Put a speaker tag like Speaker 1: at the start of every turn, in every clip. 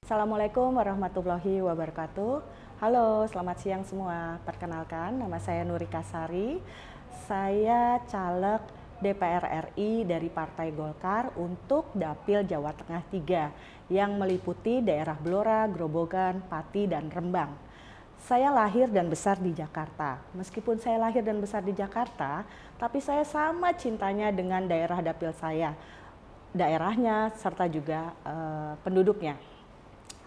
Speaker 1: Assalamualaikum warahmatullahi wabarakatuh. Halo, selamat siang semua. Perkenalkan, nama saya Nurika Sari. Saya caleg DPR RI dari Partai Golkar untuk Dapil Jawa Tengah 3 yang meliputi daerah Blora, Grobogan, Pati, dan Rembang. Saya lahir dan besar di Jakarta. Meskipun saya lahir dan besar di Jakarta, tapi saya sama cintanya dengan daerah dapil saya, daerahnya serta juga penduduknya.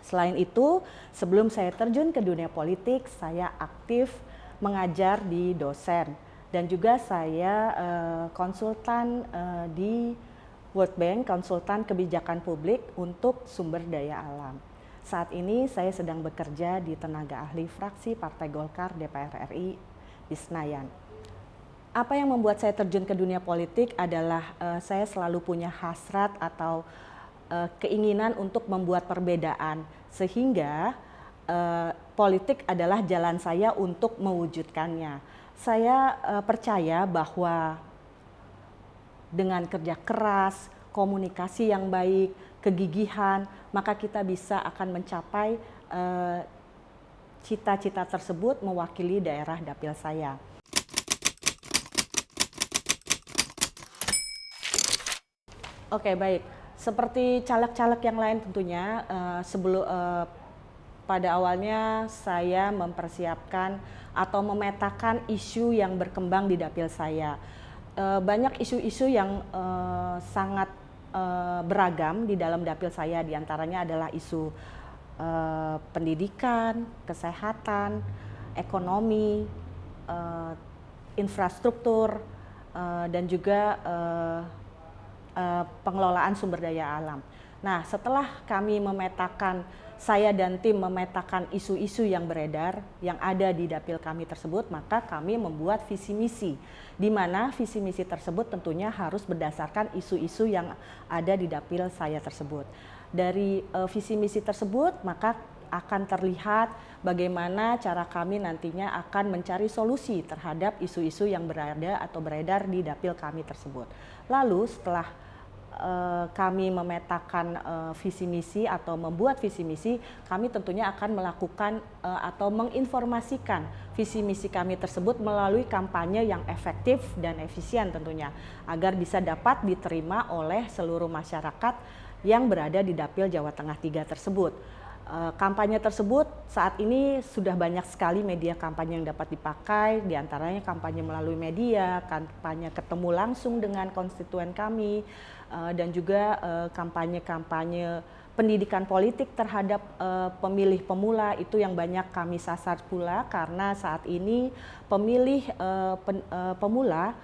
Speaker 1: Selain itu, sebelum saya terjun ke dunia politik, saya aktif mengajar di dosen dan juga saya konsultan di World Bank, konsultan kebijakan publik untuk sumber daya alam. Saat ini saya sedang bekerja di tenaga ahli fraksi Partai Golkar DPR RI di Senayan. Apa yang membuat saya terjun ke dunia politik adalah saya selalu punya hasrat atau keinginan untuk membuat perbedaan, sehingga politik adalah jalan saya untuk mewujudkannya. Saya percaya bahwa dengan kerja keras, komunikasi yang baik, kegigihan, maka kita bisa akan mencapai cita-cita tersebut mewakili daerah dapil saya. Oke, baik. Seperti caleg-caleg yang lain tentunya, pada awalnya saya mempersiapkan atau memetakan isu yang berkembang di dapil saya. Banyak isu-isu yang sangat beragam di dalam dapil saya, diantaranya adalah isu pendidikan, kesehatan, ekonomi, infrastruktur, dan juga pengelolaan sumber daya alam. Nah, setelah kami memetakan, saya dan tim memetakan isu-isu yang beredar, yang ada di dapil kami tersebut, maka kami membuat visi misi, di mana visi misi tersebut tentunya harus berdasarkan isu-isu yang ada di dapil saya tersebut. Dari visi misi tersebut, maka akan terlihat bagaimana cara kami nantinya akan mencari solusi terhadap isu-isu yang berada atau beredar di dapil kami tersebut. Lalu setelah kami memetakan visi misi atau membuat visi misi, kami tentunya akan melakukan atau menginformasikan visi misi kami tersebut melalui kampanye yang efektif dan efisien tentunya, agar bisa dapat diterima oleh seluruh masyarakat yang berada di Dapil Jawa Tengah 3 tersebut. Kampanye tersebut saat ini sudah banyak sekali media kampanye yang dapat dipakai, diantaranya kampanye melalui media, kampanye ketemu langsung dengan konstituen kami, dan juga kampanye-kampanye pendidikan politik terhadap pemilih pemula, itu yang banyak kami sasar pula, karena saat ini pemilih pemula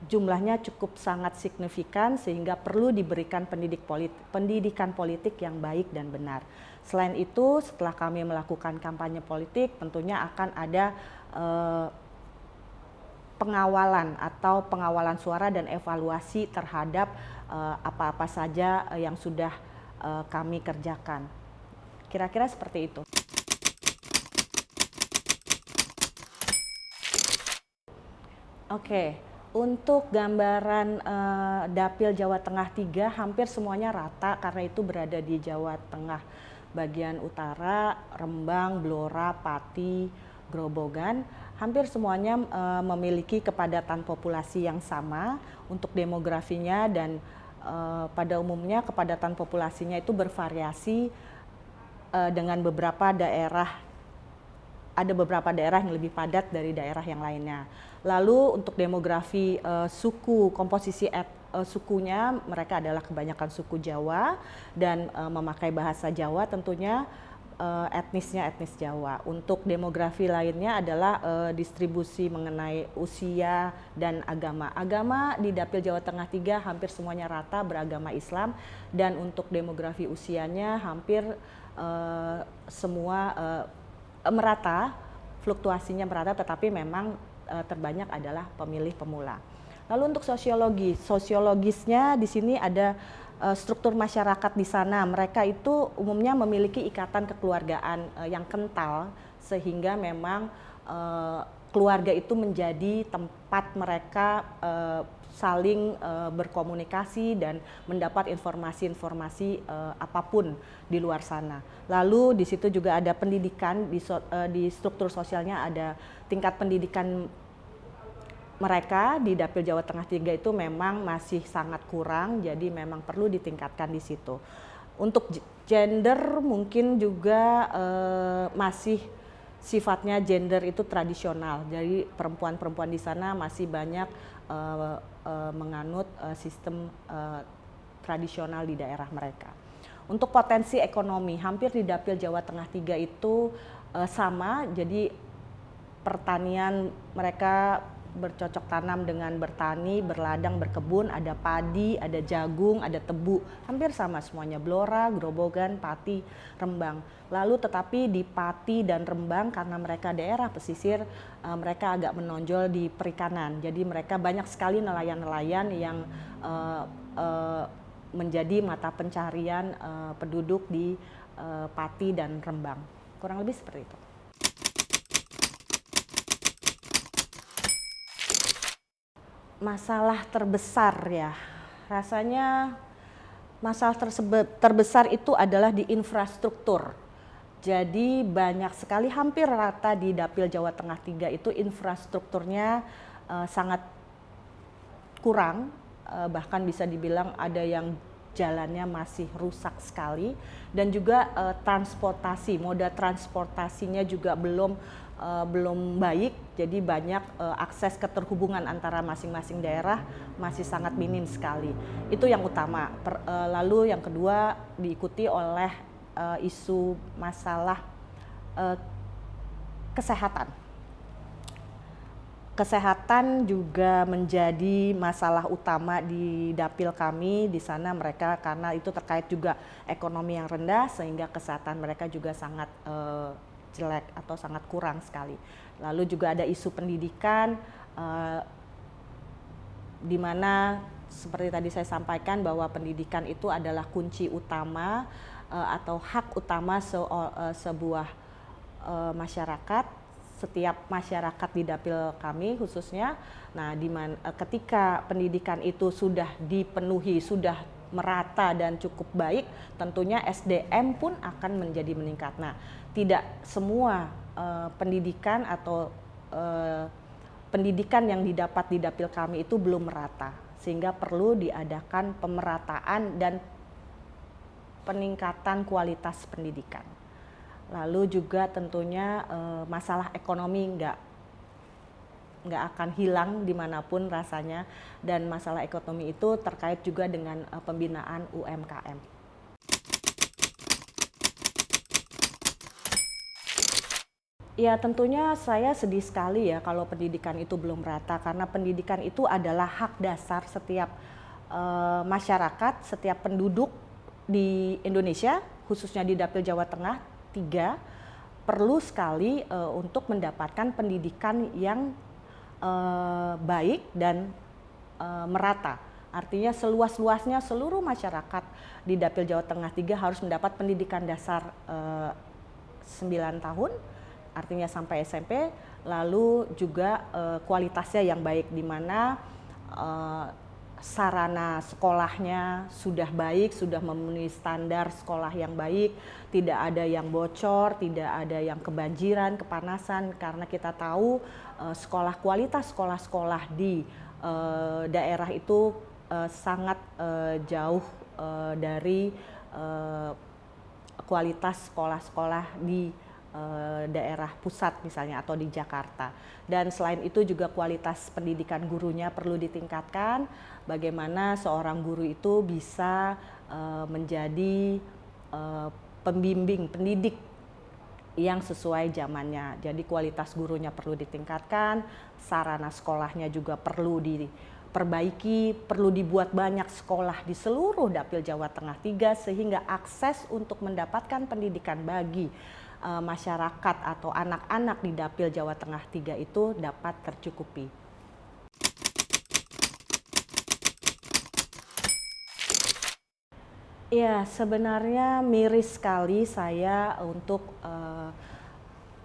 Speaker 1: jumlahnya cukup sangat signifikan, sehingga perlu diberikan pendidikan politik yang baik dan benar. Selain itu, setelah kami melakukan kampanye politik, tentunya akan ada pengawalan atau pengawalan suara dan evaluasi terhadap apa-apa saja yang sudah kami kerjakan. Kira-kira seperti itu. Oke. Untuk gambaran Dapil Jawa Tengah 3 hampir semuanya rata, karena itu berada di Jawa Tengah bagian utara, Rembang, Blora, Pati, Grobogan. Hampir semuanya memiliki kepadatan populasi yang sama untuk demografinya, dan pada umumnya kepadatan populasinya itu bervariasi dengan beberapa daerah. Ada beberapa daerah yang lebih padat dari daerah yang lainnya. Lalu untuk demografi suku, komposisi sukunya, mereka adalah kebanyakan suku Jawa dan memakai bahasa Jawa, tentunya etnisnya etnis Jawa. Untuk demografi lainnya adalah distribusi mengenai usia dan agama. Agama di Dapil Jawa Tengah 3 hampir semuanya rata beragama Islam, dan untuk demografi usianya hampir semua merata, fluktuasinya merata, tetapi memang terbanyak adalah pemilih pemula. Lalu untuk sosiologisnya di sini ada struktur masyarakat di sana. Mereka itu umumnya memiliki ikatan kekeluargaan yang kental, sehingga memang keluarga itu menjadi tempat mereka saling berkomunikasi dan mendapat informasi-informasi apapun di luar sana. Lalu di situ juga ada pendidikan, di struktur sosialnya ada tingkat pendidikan mereka di Dapil Jawa Tengah 3 itu memang masih sangat kurang, jadi memang perlu ditingkatkan di situ. Untuk gender mungkin juga masih sifatnya gender itu tradisional, jadi perempuan-perempuan di sana masih banyak menganut sistem tradisional di daerah mereka. Untuk potensi ekonomi, hampir di Dapil Jawa Tengah 3 itu sama, jadi pertanian mereka bercocok tanam dengan bertani, berladang, berkebun, ada padi, ada jagung, ada tebu, hampir sama semuanya, Blora, Grobogan, Pati, Rembang. Lalu tetapi di Pati dan Rembang karena mereka daerah pesisir, mereka agak menonjol di perikanan. Jadi mereka banyak sekali nelayan-nelayan yang menjadi mata pencarian penduduk di Pati dan Rembang. Kurang lebih seperti itu. Masalah terbesar ya, rasanya masalah terbesar itu adalah di infrastruktur. Jadi banyak sekali, hampir rata di Dapil Jawa Tengah 3 itu infrastrukturnya sangat kurang, bahkan bisa dibilang ada yang jalannya masih rusak sekali, dan juga transportasi, moda transportasinya juga belum baik, jadi banyak akses keterhubungan antara masing-masing daerah masih sangat minim sekali. Itu yang utama. Lalu yang kedua diikuti oleh isu masalah kesehatan. Kesehatan juga menjadi masalah utama di dapil kami. Di sana mereka, karena itu terkait juga ekonomi yang rendah, sehingga kesehatan mereka juga sangat jelek atau sangat kurang sekali. Lalu juga ada isu pendidikan, di mana seperti tadi saya sampaikan bahwa pendidikan itu adalah kunci utama atau hak utama sebuah masyarakat, setiap masyarakat di dapil kami khususnya. Nah, ketika pendidikan itu sudah dipenuhi, sudah merata dan cukup baik, tentunya SDM pun akan menjadi meningkat. Nah, tidak semua pendidikan atau pendidikan yang didapat di dapil kami itu belum merata, sehingga perlu diadakan pemerataan dan peningkatan kualitas pendidikan. Lalu juga tentunya masalah ekonomi nggak akan hilang dimanapun rasanya, dan masalah ekonomi itu terkait juga dengan pembinaan UMKM. Ya, tentunya saya sedih sekali ya kalau pendidikan itu belum rata, karena pendidikan itu adalah hak dasar setiap masyarakat, setiap penduduk di Indonesia, khususnya di Dapil Jawa Tengah 3, perlu sekali untuk mendapatkan pendidikan yang baik dan merata. Artinya seluas-luasnya seluruh masyarakat di Dapil Jawa Tengah 3 harus mendapat pendidikan dasar 9 tahun, artinya sampai SMP, lalu juga kualitasnya yang baik, di mana sarana sekolahnya sudah baik, sudah memenuhi standar sekolah yang baik, tidak ada yang bocor, tidak ada yang kebanjiran, kepanasan, karena kita tahu kualitas sekolah-sekolah di daerah itu sangat jauh dari kualitas sekolah-sekolah di daerah pusat misalnya atau di Jakarta. Dan selain itu juga kualitas pendidikan gurunya perlu ditingkatkan, bagaimana seorang guru itu bisa menjadi pembimbing, pendidik yang sesuai zamannya. Jadi kualitas gurunya perlu ditingkatkan, sarana sekolahnya juga perlu diperbaiki, perlu dibuat banyak sekolah di seluruh Dapil Jawa Tengah 3 sehingga akses untuk mendapatkan pendidikan bagi masyarakat atau anak-anak di Dapil Jawa Tengah 3 itu dapat tercukupi. Ya, sebenarnya miris sekali saya untuk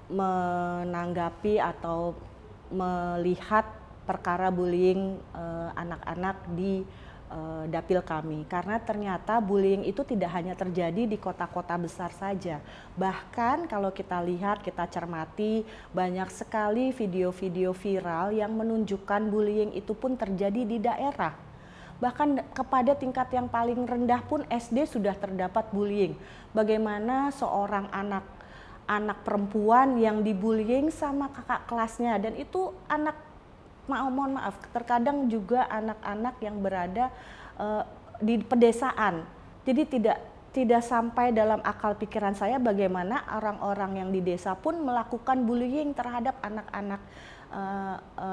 Speaker 1: menanggapi atau melihat perkara bullying anak-anak di dapil kami, karena ternyata bullying itu tidak hanya terjadi di kota-kota besar saja. Bahkan kalau kita lihat, kita cermati, banyak sekali video-video viral yang menunjukkan bullying itu pun terjadi di daerah. Bahkan kepada tingkat yang paling rendah pun SD sudah terdapat bullying. Bagaimana seorang anak perempuan yang dibullying sama kakak kelasnya, dan itu mohon maaf, terkadang juga anak-anak yang berada di pedesaan. Jadi tidak sampai dalam akal pikiran saya bagaimana orang-orang yang di desa pun melakukan bullying terhadap anak-anak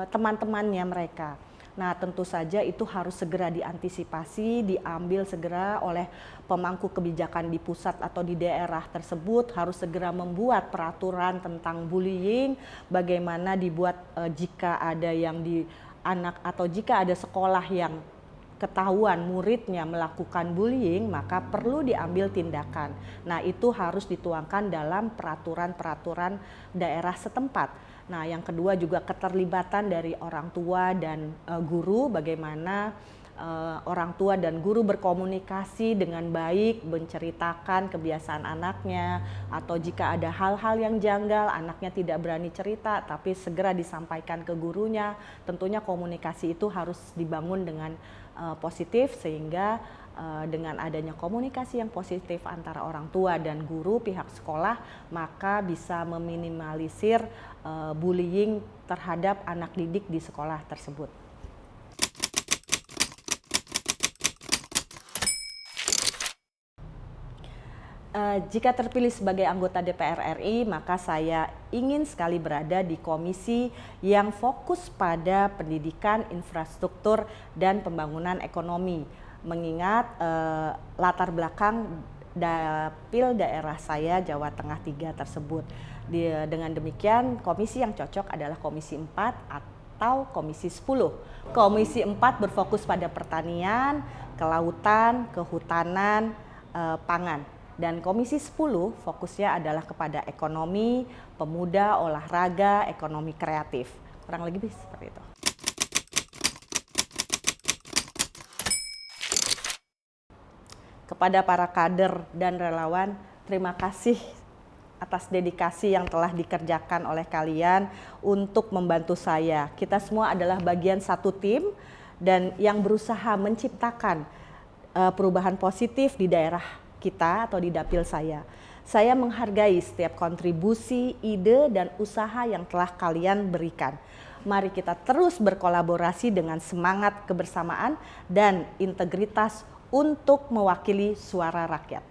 Speaker 1: teman-temannya mereka. Nah, tentu saja itu harus segera diantisipasi, diambil segera oleh pemangku kebijakan di pusat atau di daerah tersebut, harus segera membuat peraturan tentang bullying, bagaimana dibuat jika ada yang jika ada sekolah yang ketahuan muridnya melakukan bullying, maka perlu diambil tindakan. Nah, itu harus dituangkan dalam peraturan-peraturan daerah setempat. Nah, yang kedua juga keterlibatan dari orang tua dan guru, bagaimana orang tua dan guru berkomunikasi dengan baik, menceritakan kebiasaan anaknya, atau jika ada hal-hal yang janggal, anaknya tidak berani cerita, tapi segera disampaikan ke gurunya. Tentunya komunikasi itu harus dibangun dengan positif, sehingga dengan adanya komunikasi yang positif antara orang tua dan guru pihak sekolah, maka bisa meminimalisir bullying terhadap anak didik di sekolah tersebut. Jika terpilih sebagai anggota DPR RI, maka saya ingin sekali berada di komisi yang fokus pada pendidikan, infrastruktur, dan pembangunan ekonomi. Mengingat latar belakang dapil daerah saya Jawa Tengah 3 tersebut. Dengan demikian, komisi yang cocok adalah komisi 4 atau komisi 10. Komisi 4 berfokus pada pertanian, kelautan, kehutanan, pangan. Dan komisi 10 fokusnya adalah kepada ekonomi, pemuda, olahraga, ekonomi kreatif. Kurang lebih seperti itu. Kepada para kader dan relawan, terima kasih atas dedikasi yang telah dikerjakan oleh kalian untuk membantu saya. Kita semua adalah bagian satu tim dan yang berusaha menciptakan perubahan positif di daerah kita atau di dapil saya. Saya menghargai setiap kontribusi, ide, dan usaha yang telah kalian berikan. Mari kita terus berkolaborasi dengan semangat kebersamaan dan integritas untuk mewakili suara rakyat.